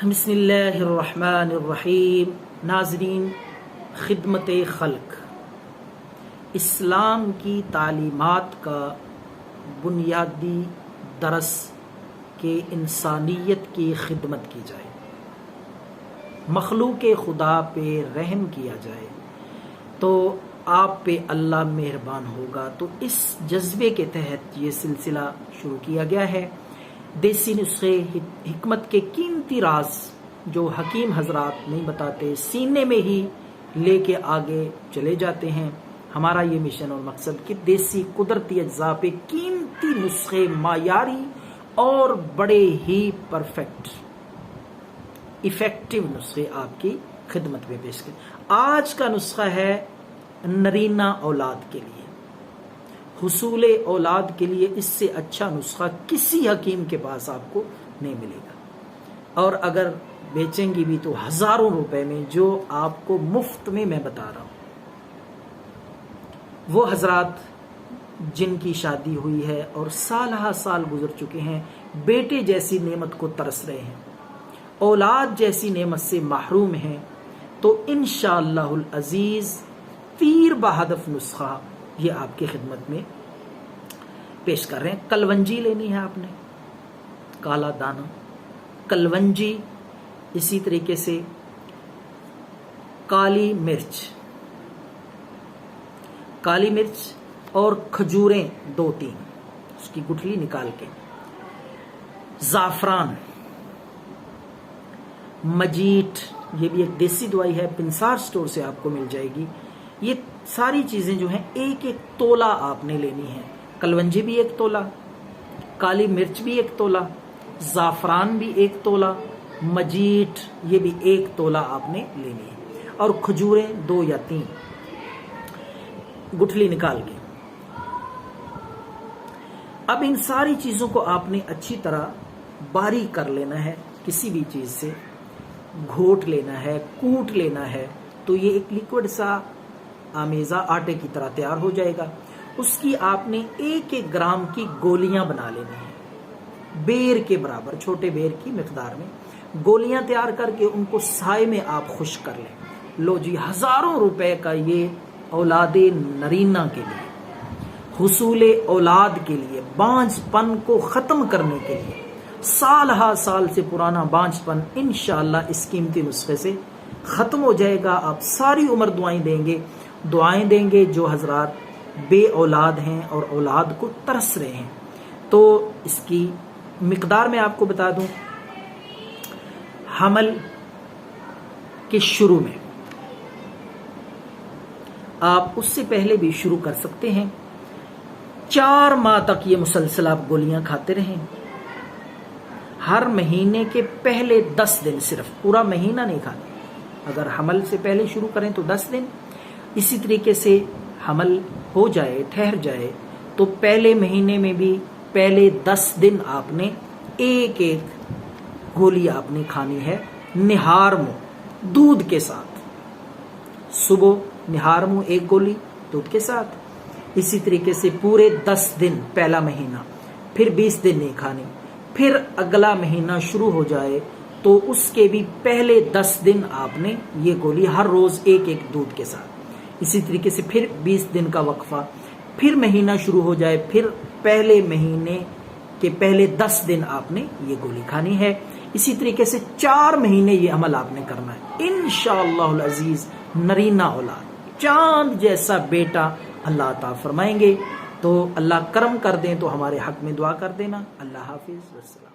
بسم اللہ الرحمن الرحیم۔ ناظرین، خدمت خلق اسلام کی تعلیمات کا بنیادی درس کہ انسانیت کی خدمت کی جائے، مخلوق خدا پہ رحم کیا جائے تو آپ پہ اللہ مہربان ہوگا۔ تو اس جذبے کے تحت یہ سلسلہ شروع کیا گیا ہے۔ دیسی نسخے، حکمت کے قیمتی راز جو حکیم حضرات نہیں بتاتے، سینے میں ہی لے کے آگے چلے جاتے ہیں۔ ہمارا یہ مشن اور مقصد کہ دیسی قدرتی اجزاء پہ قیمتی نسخے، معیاری اور بڑے ہی پرفیکٹ ایفیکٹو نسخے آپ کی خدمت میں پیش کریں۔ آج کا نسخہ ہے نرینہ اولاد کے لیے، حصول اولاد کے لیے اس سے اچھا نسخہ کسی حکیم کے پاس آپ کو نہیں ملے گا، اور اگر بیچیں گی بھی تو ہزاروں روپے میں، جو آپ کو مفت میں بتا رہا ہوں۔ وہ حضرات جن کی شادی ہوئی ہے اور سالہ سال گزر چکے ہیں، بیٹے جیسی نعمت کو ترس رہے ہیں، اولاد جیسی نعمت سے محروم ہیں، تو انشاءاللہ العزیز تیر بہدف نسخہ یہ آپ کی خدمت میں پیش کر رہے ہیں۔ کلونجی لینی ہے آپ نے، کالا دانہ کلونجی، اسی طریقے سے کالی مرچ اور کھجوریں 2-3، اس کی گٹھلی نکال کے، زعفران، مجیٹ، یہ بھی ایک دیسی دوائی ہے، پنسار سٹور سے آپ کو مل جائے گی۔ یہ ساری چیزیں جو ہیں ایک تولہ آپ نے لینی ہے۔ کلونجی بھی 1 تولہ، کالی مرچ بھی 1 تولہ، زعفران بھی 1 تولہ، مجیٹ یہ بھی 1 تولہ آپ نے لینی ہے، اور کھجوریں 2 یا 3 گٹھلی نکال کے۔ اب ان ساری چیزوں کو آپ نے اچھی طرح باریک کر لینا ہے، کسی بھی چیز سے گھوٹ لینا ہے، کوٹ لینا ہے، تو یہ ایک لیکوڈ سا آمیزہ آٹے کی طرح تیار ہو جائے گا۔ اس کی آپ نے 1 گرام کی گولیاں بنا لینی ہیں، بیر کے برابر، چھوٹے بیر کی مقدار میں گولیاں تیار کر کے ان کو سائے میں آپ خشک کر لیں۔ لو جی، ہزاروں روپے کا یہ اولاد نرینہ کے لیے، حصول اولاد کے لیے، بانجھ پن کو ختم کرنے کے لیے، سالہ سال سے پرانا بانجھ پن انشاءاللہ اس قیمتی نسخے سے ختم ہو جائے گا۔ آپ ساری عمر دعائیں دیں گے جو حضرات بے اولاد ہیں اور اولاد کو ترس رہے ہیں۔ تو اس کی مقدار میں آپ کو بتا دوں، حمل کے شروع میں آپ اس سے پہلے بھی شروع کر سکتے ہیں، 4 ماہ تک یہ مسلسل آپ گولیاں کھاتے رہیں، ہر مہینے کے پہلے 10 دن، صرف پورا مہینہ نہیں کھانا۔ اگر حمل سے پہلے شروع کریں تو 10 دن، اسی طریقے سے حمل ہو جائے، ٹھہر جائے، تو پہلے مہینے میں بھی پہلے 10 دن آپ نے 1 گولی آپ نے کھانی ہے، نہار منہ دودھ کے ساتھ۔ صبح نہار منہ 1 گولی دودھ کے ساتھ، اسی طریقے سے پورے 10 دن پہلا مہینہ، پھر 20 دن نہیں کھانی۔ پھر اگلا مہینہ شروع ہو جائے تو اس کے بھی پہلے 10 دن آپ نے یہ گولی ہر روز 1 دودھ کے ساتھ، اسی طریقے سے پھر 20 دن کا وقفہ، پھر مہینہ شروع ہو جائے، پھر پہلے مہینے کے پہلے 10 دن آپ نے یہ گولی کھانی ہے۔ اسی طریقے سے 4 مہینے یہ عمل آپ نے کرنا ہے۔ انشاءاللہ العزیز نرینہ اولاد، چاند جیسا بیٹا اللہ عطا فرمائیں گے۔ تو اللہ کرم کر دیں تو ہمارے حق میں دعا کر دینا۔ اللہ حافظ والسلام۔